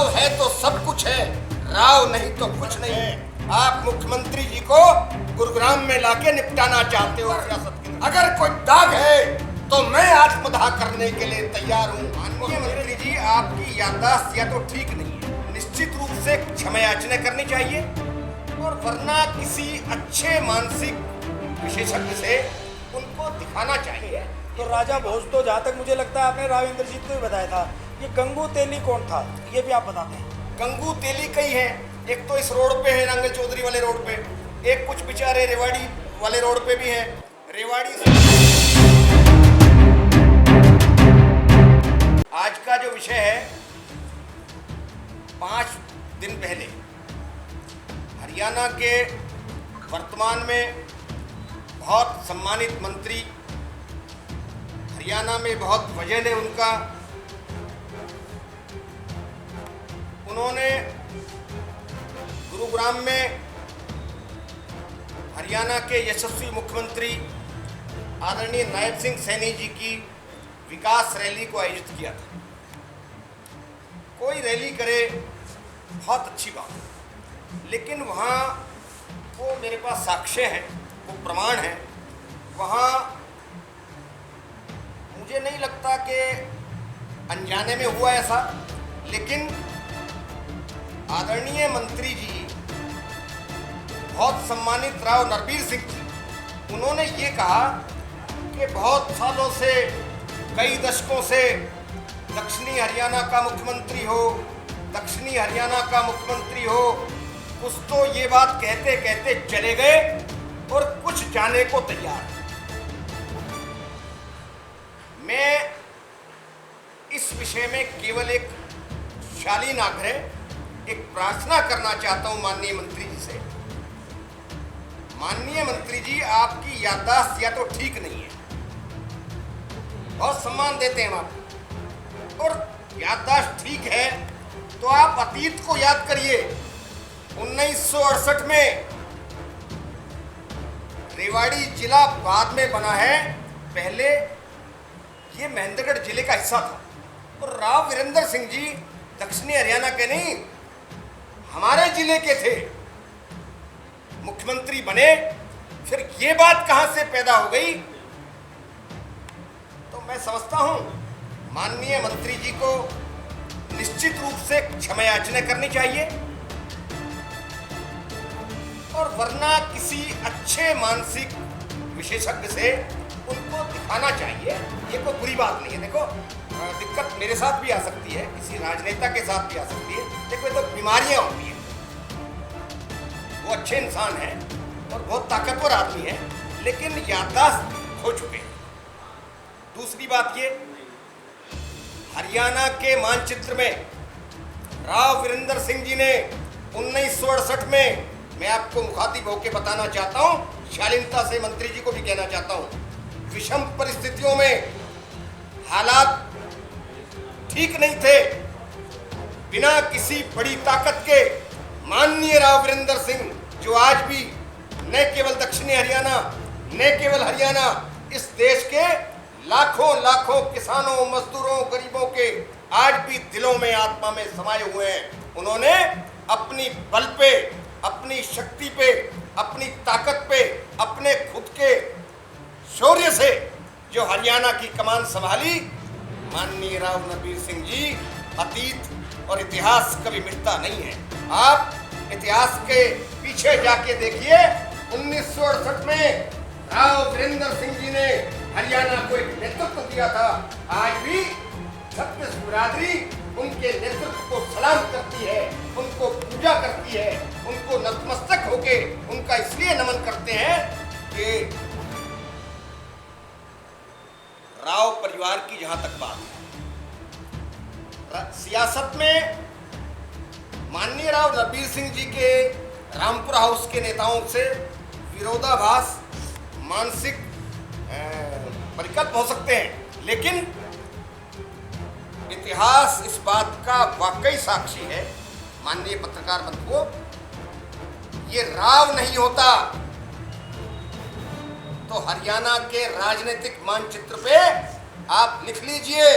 राव है तो सब कुछ है, राव नहीं तो कुछ नहीं है। आप मुख्यमंत्री जी को गुरुग्राम में लाके निपटाना चाहते हो सियासत के। अगर कोई दाग है तो मैं आत्मदाह करने के लिए तैयार हूँ। माननीय मंत्री जी, आपकी याददाश्त या तो ठीक नहीं है, निश्चित रूप से क्षमा याचना करनी चाहिए, और वरना किसी अच्छे मानसिक विशेषज्ञ से उनको दिखाना चाहिए। तो राजा भोज तो जहाँ तक मुझे लगता है आपने राव इंद्रजीत को ही बताया था। ये गंगू तेली कौन था, ये भी आप बताते हैं। गंगू तेली कई है, एक तो इस रोड पे है, नांगल चौधरी वाले रोड पे, एक कुछ बेचारे रेवाड़ी वाले रोड पे भी है। रेवाड़ी आज का जो विषय है, 5 दिन पहले हरियाणा के वर्तमान में बहुत सम्मानित मंत्री, हरियाणा में बहुत वजन है उनका, उन्होंने गुरुग्राम में हरियाणा के यशस्वी मुख्यमंत्री आदरणीय नायब सिंह सैनी जी की विकास रैली को आयोजित किया था। कोई रैली करे बहुत अच्छी बात, लेकिन वहाँ वो मेरे पास साक्ष्य हैं, वो प्रमाण हैं, वहाँ मुझे नहीं लगता कि अनजाने में हुआ ऐसा, लेकिन आदरणीय मंत्री जी, बहुत सम्मानित राव नरबीर सिंह जी, उन्होंने ये कहा कि बहुत सालों से, कई दशकों से दक्षिणी हरियाणा का मुख्यमंत्री हो, दक्षिणी हरियाणा का मुख्यमंत्री हो, कुछ तो ये बात कहते कहते चले गए और कुछ जाने को तैयार। मैं इस विषय में केवल एक शालीन आग्रह, एक प्रार्थना करना चाहता हूं माननीय मंत्री जी से। माननीय मंत्री जी, आपकी याददाश्त या तो ठीक नहीं है, बहुत सम्मान देते हैं हम आपको, और याददाश्त ठीक है तो आप अतीत को याद करिए। 1968 में रेवाड़ी जिला बाद में बना है, पहले ये महेंद्रगढ़ जिले का हिस्सा था, और राव वीरेंद्र सिंह जी दक्षिणी हरियाणा के नहीं, हमारे जिले के थे, मुख्यमंत्री बने। फिर ये बात कहां से पैदा हो गई? तो मैं समझता हूं माननीय मंत्री जी को निश्चित रूप से क्षमा याचना करनी चाहिए, और वरना किसी अच्छे मानसिक विशेषज्ञ से उनको दिखाना चाहिए। ये कोई बुरी बात नहीं है। देखो, दिक्कत मेरे साथ भी आ सकती है, किसी राजनेता के साथ भी आ सकती है। देखो, ये तो बीमारियां होती हैं। वो अच्छे इंसान हैं और बहुत ताकतवर आदमी है, लेकिन याददाश्त खो चुके हैं। दूसरी बात ये, हरियाणा के मानचित्र में राव वीरेंद्र सिंह जी ने 1968 में, मैं आपको मुखातिब होकर बताना चाहता हूं, शालीनता से मंत्री जी को भी कहना चाहता हूं, विषम परिस्थितियों में, हालात ठीक नहीं थे, बिना किसी बड़ी ताकत के माननीय राव वीरेंद्र सिंह, जो आज भी न केवल दक्षिणी हरियाणा, न केवल हरियाणा, इस देश के लाखों लाखों किसानों, मजदूरों, गरीबों के आज भी दिलों में, आत्मा में समाये हुए हैं। उन्होंने अपनी बल पे, अपनी शक्ति पे, अपनी ताकत पे, अपने खुद के शौर्य से जो हरियाणा की कमान संभाली, माननीय राव नरबीर सिंह जी, अतीत और इतिहास कभी मिटता नहीं है। आप इतिहास के पीछे जाके देखिए, 1968 में राव वीरेंद्र सिंह जी ने हरियाणा को एक नेतृत्व दिया था। आज भी छत्तीस बिरादरी उनके नेतृत्व को सलाम करती है, उनको पूजा करती है, उनको नतमस्तक होके उनका इसलिए नमन करते हैं कि राव परिवार की जहां तक बात है, सियासत में माननीय राव नरबीर सिंह जी के रामपुरा हाउस के नेताओं से विरोधाभास, मानसिक परिकल्प हो सकते हैं, लेकिन इतिहास इस बात का वाकई साक्षी है माननीय पत्रकार बंधुओं, ये राव नहीं होता तो हरियाणा के राजनीतिक मानचित्र पे आप लिख लीजिए,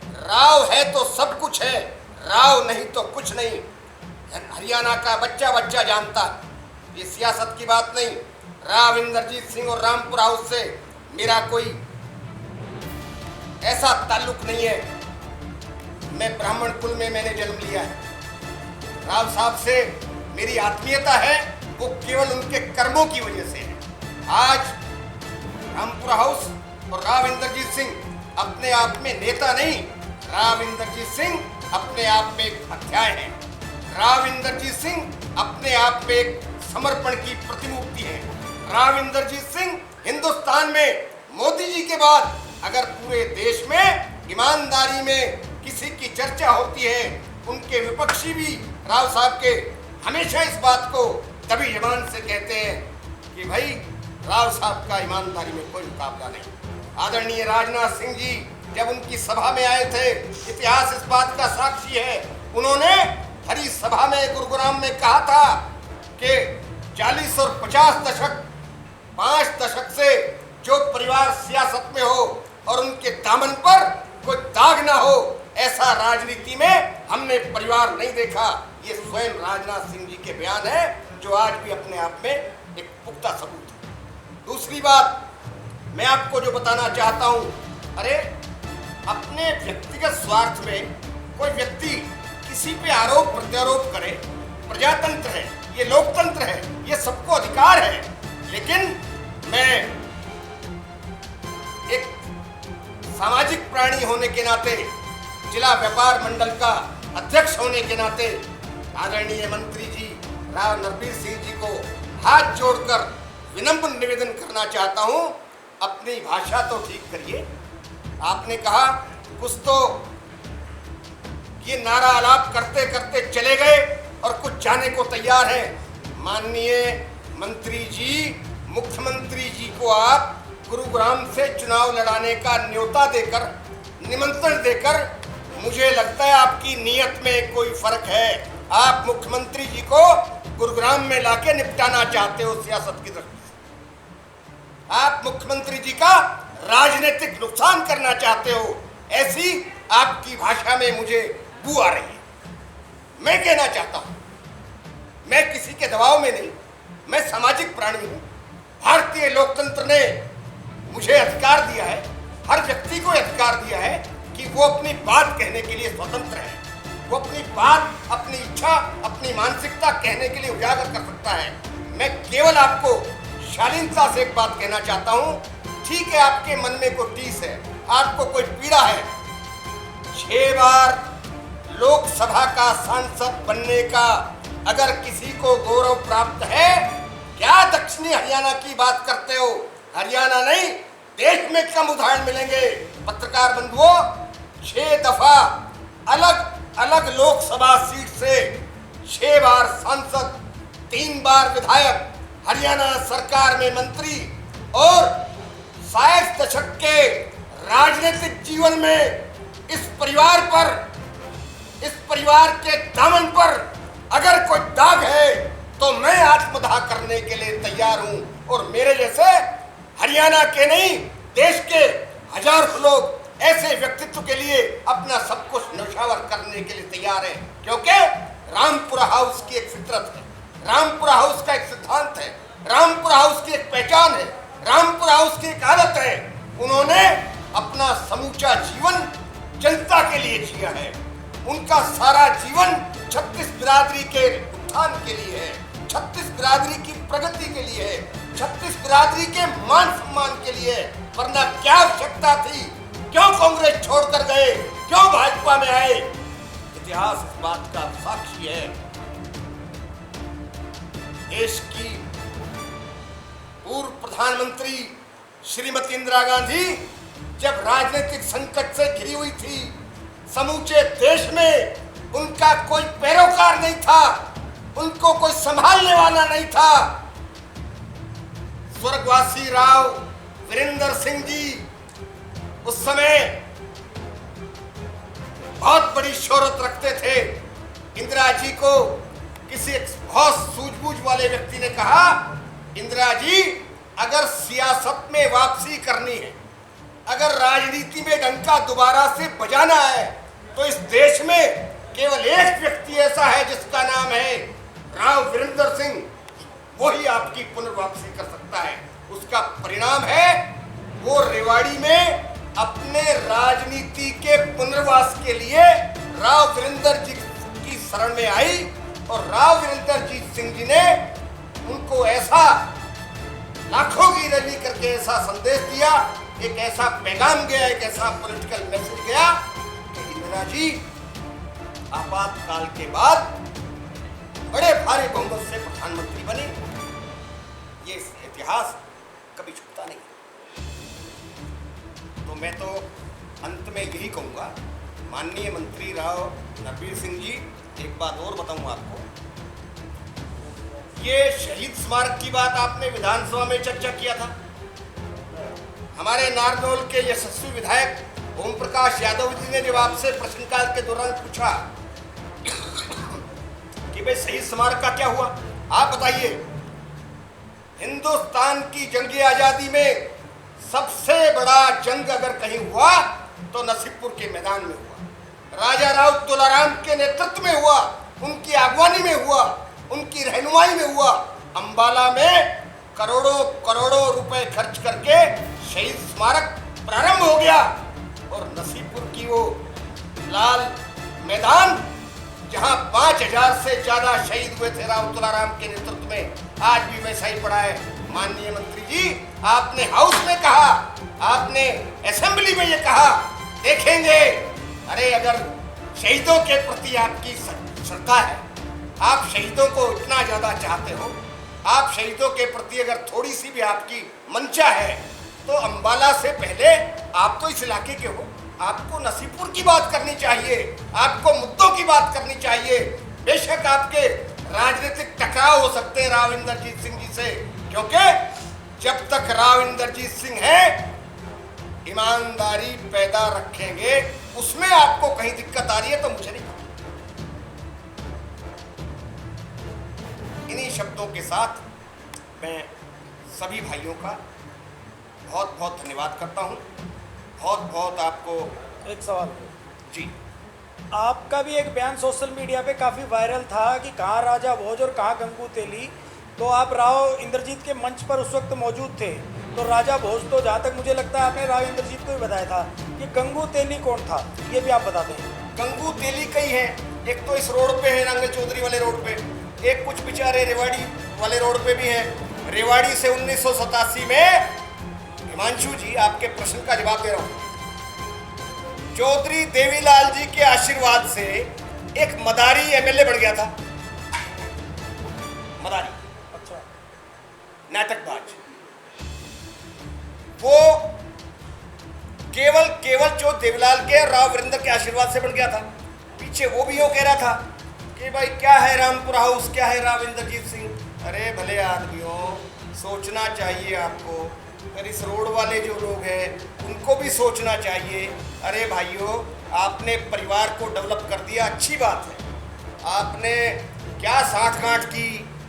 राव है तो सब कुछ है, राव नहीं तो कुछ नहीं, हरियाणा का बच्चा बच्चा जानता। ये सियासत की बात नहीं। राव इंद्रजीत सिंह और रामपुर हाउस से मेरा कोई ऐसा ताल्लुक नहीं है। मैं ब्राह्मण कुल में मैंने जन्म लिया है। राव साहब से मेरी आत्मीयता है वो केवल उनके कर्मों की वजह से है। आज रामपुर हाउस और राव इंद्रजीत सिंह अपने आप में नेता नहीं, राव इंद्रजीत सिंह अपने आप में एक अध्याय है। राव इंद्रजीत सिंह अपने आप में एक समर्पण की प्रतिमूर्ति है। राव इंद्रजीत सिंह हिंदुस्तान में मोदी जी के बाद अगर पूरे देश में ईमानदारी में किसी की चर्चा होती है, उनके विपक्षी भी राव साहब के हमेशा इस बात को तभी जबान से कहते हैं कि भाई राव साहब का ईमानदारी में कोई मुकाबला नहीं। आदरणीय राजनाथ सिंह जी जब उनकी सभा में आए थे, इतिहास इस बात का साक्षी है, उन्होंने हरी सभा में गुरुग्राम में कहा था कि 40 और 50 दशक 5 दशक से जो परिवार सियासत में हो और उनके दामन पर कोई दाग ना हो, ऐसा राजनीति में हमने परिवार नहीं देखा। ये स्वयं राजनाथ सिंह जी के बयान है जो आज भी अपने आप में एक पुख्ता सबूत है। दूसरी बात मैं आपको जो बताना चाहता हूं, अरे अपने व्यक्तिगत स्वार्थ में कोई व्यक्ति किसी पे आरोप प्रत्यारोप करे, प्रजातंत्र है, ये लोकतंत्र है, ये सबको अधिकार है। लेकिन मैं एक सामाजिक प्राणी होने के नाते, जिला व्यापार मंडल का अध्यक्ष होने के नाते आदरणीय मंत्री जी राव नरबीर सिंह जी को हाथ जोड़कर विनम्र निवेदन करना चाहता हूं, अपनी भाषा तो ठीक करिए। आपने कहा कुछ तो ये नारा आलाप करते करते चले गए और कुछ जाने को तैयार है। माननीय मंत्री जी, मुख्यमंत्री जी को आप गुरुग्राम से चुनाव लड़ाने का न्योता देकर, निमंत्रण देकर, मुझे लगता है आपकी नीयत में कोई फर्क है। आप मुख्यमंत्री जी को गुरुग्राम में लाके निपटाना चाहते हो सियासत की दृष्टि से। आप मुख्यमंत्री जी का राजनीतिक नुकसान करना चाहते हो, ऐसी आपकी भाषा में मुझे बू आ रही है। मैं कहना चाहता हूं, मैं किसी के दबाव में नहीं, मैं सामाजिक प्राणी हूं। भारतीय लोकतंत्र ने मुझे अधिकार दिया है, हर व्यक्ति को अधिकार दिया है कि वो अपनी बात कहने के लिए स्वतंत्र है। वो अपनी बात, अपनी इच्छा, अपनी मानसिकता कहने के लिए उजागर कर सकता है। मैं केवल आपको शालीनता से एक बात कहना चाहता हूं, ठीक है आपके मन में कोई टीस है, आपको कोई पीड़ा है। 6 बार लोकसभा का सांसद बनने का अगर किसी को गौरव प्राप्त है, क्या दक्षिणी हरियाणा की बात करते हो? हरियाणा नहीं, देश में कम उदाहरण मिलेंगे। पत्रकार बंधुओं, 6 दफा अलग अलग लोकसभा सीट से 6 बार सांसद, 3 बार विधायक, हरियाणा सरकार में मंत्री और 60 दशक के राजनीतिक जीवन में इस परिवार के दामन पर अगर कोई दाग है तो मैं आत्मदाह करने के लिए तैयार हूं। और मेरे जैसे हरियाणा के नहीं, देश के हजारों लोग ऐसे व्यक्तित्व के लिए अपना सब कुछ न्यौछावर करने के लिए तैयार है, क्योंकि रामपुरा हाउस की एक फितरत है, रामपुरा हाउस का एक सिद्धांत है, रामपुरा हाउस की एक पहचान है, रामपुरा हाउस की एक आदत है। उन्होंने अपना समूचा जीवन जनता के लिए जिया है। उनका सारा जीवन 36 बिरादरी के उत्थान के लिए है, 36 बिरादरी की प्रगति के लिए है, 36 बिरादरी के मान सम्मान के लिए है। वरना क्या आवश्यकता थी, क्यों कांग्रेस छोड़कर गए, क्यों भाजपा में आए? इतिहास इस बात का साक्षी है। देश की पूर्व प्रधानमंत्री श्रीमती इंदिरा गांधी जब राजनीतिक संकट से घिरी हुई थी, समूचे देश में उनका कोई पैरोकार नहीं था, उनको कोई संभालने वाला नहीं था। स्वर्गवासी राव वीरेंद्र सिंह जी उस समय बहुत बड़ी शोहरत रखते थे। इंदिरा जी को किसी बहुत सूझबूझ वाले व्यक्ति ने कहा, इंदिरा जी अगर सियासत में वापसी करनी है, अगर राजनीति में डंका दोबारा से बजाना है, तो इस देश में केवल राव वीरेंद्र सिंह वही आपकी पुनर्वापसी कर सकता है। उसका परिणाम है वो रेवाड़ी में अपने राजनीति के पुनर्वास के लिए राव वीरेंद्र जी की शरण में आई और राव वीरेंद्र जीत सिंह जी ने उनको ऐसा लाखों की रैली करके ऐसा संदेश दिया, एक ऐसा पैगाम गया, एक ऐसा पॉलिटिकल मैसेज गया कि इंदिरा जी आपातकाल के बाद बड़े भारी बहुमत से प्रधानमंत्री बनी। ये इतिहास कभी छूटता नहीं। तो मैं तो अंत में यही कहूँगा, माननीय मंत्री राव नरवीर सिंह जी, एक बात और बताऊँ आपको, ये शहीद स्मारक की बात आपने विधानसभा में चर्चा किया था। हमारे नारनौल के यशस्वी विधायक ओम प्रकाश यादव जी ने जब आपसे प्रश्नकाल के दौरान पूछा कि भाई शहीद स्मारक का क्या हुआ, आप बताइए। हिंदुस्तान की जंग आजादी में सबसे बड़ा जंग अगर कहीं हुआ तो नसीबपुर के मैदान में हुआ। राजा राव तुलाराम के नेतृत्व में हुआ, उनकी अगवानी में हुआ, उनकी रहनुमाई में हुआ। अंबाला में करोड़ों करोड़ों रुपए खर्च करके शहीद स्मारक प्रारंभ हो गया और नसीबपुर की वो लाल मैदान जहां 5000 से ज्यादा शहीद हुए थे राव तुलाराम के नेतृत्व में, आज भी वैसा ही पड़ा है। माननीय मंत्री जी, आपने हाउस में कहा, आपने असेंबली में ये कहा, देखेंगे। अरे अगर शहीदों के प्रति आपकी श्रद्धा है, आप शहीदों को इतना ज्यादा चाहते हो, आप शहीदों के प्रति अगर थोड़ी सी भी आपकी मंशा है, तो अंबाला से पहले आप तो इस इलाके के हो, आपको नसीबपुर की बात करनी चाहिए, आपको मुद्दों की बात करनी चाहिए। बेशक आपके राजनीतिक टकराव हो सकते हैं राव इंद्रजीत सिंह जी से, क्योंकि जब तक राव इंद्रजीत सिंह है ईमानदारी पैदा रखेंगे, उसमें आपको कहीं दिक्कत आ रही है तो मुझे नहीं पता। इन्हीं शब्दों के साथ मैं सभी भाइयों का बहुत बहुत धन्यवाद करता हूं। बहुत बहुत आपको एक सवाल जी, आपका भी एक बयान सोशल मीडिया पे काफ़ी वायरल था कि कहाँ राजा भोज और कहाँ गंगू तेली, तो आप राव इंद्रजीत के मंच पर उस वक्त मौजूद थे। तो राजा भोज तो जहाँ तक मुझे लगता है आपने राव इंद्रजीत को भी बताया था कि गंगू तेली कौन था, ये भी आप बता दें। गंगू तेली कई हैं, एक तो इस रोड पे है नांगल चौधरी वाले रोड पे, एक कुछ बेचारे रेवाड़ी वाले रोड पे भी हैं। रेवाड़ी से 1987 में, हिमांशु जी आपके प्रश्न का जवाब दे रहा हूँ, चौधरी देवीलाल जी के आशीर्वाद से एक मदारी एमएलए बन गया था। मदारी, अच्छा, नाटकबाज, वो केवल जो देवीलाल के राव वीरेंद्र के आशीर्वाद से बन गया था। पीछे वो भी यूं कह रहा था कि भाई क्या है रामपुर हाउस, क्या है राव इंद्रजीत सिंह। अरे भले आदमियों, सोचना चाहिए आपको। फिर इस रोड वाले जो लोग हैं उनको भी सोचना चाहिए। अरे भाइयों, आपने परिवार को डेवलप कर दिया, अच्छी बात है। आपने क्या साठगांठ की,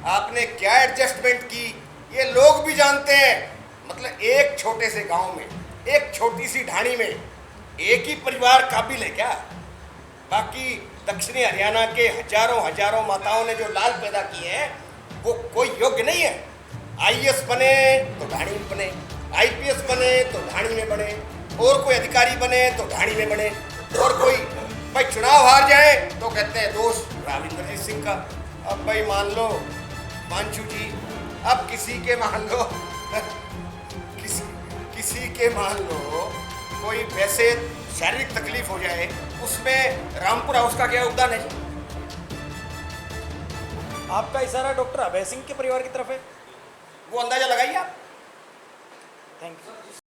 आपने क्या एडजस्टमेंट की, ये लोग भी जानते हैं। मतलब एक छोटे से गांव में, एक छोटी सी ढाणी में एक ही परिवार काबिल है क्या? बाकी दक्षिणी हरियाणा के हजारों माताओं ने जो लाल पैदा किए हैं वो कोई योग्य नहीं है। आईएएस बने तो ढाणी में बने, आईपीएस बने तो ढाणी में बने, और कोई अधिकारी बने तो ढाणी में बने, और कोई भाई चुनाव हार जाए तो कहते हैं दोष राव इंद्रजीत सिंह का। अब भाई मान लो मांचू जी, अब किसी के मान लो किसी के मान लो कोई वैसे शारीरिक तकलीफ हो जाए, उसमें रामपुर हाउस का क्या योगदान है? आपका इशारा डॉक्टर अभय सिंह के परिवार की तरफ है, वो अंदाजा लगाइए आप। Thank you.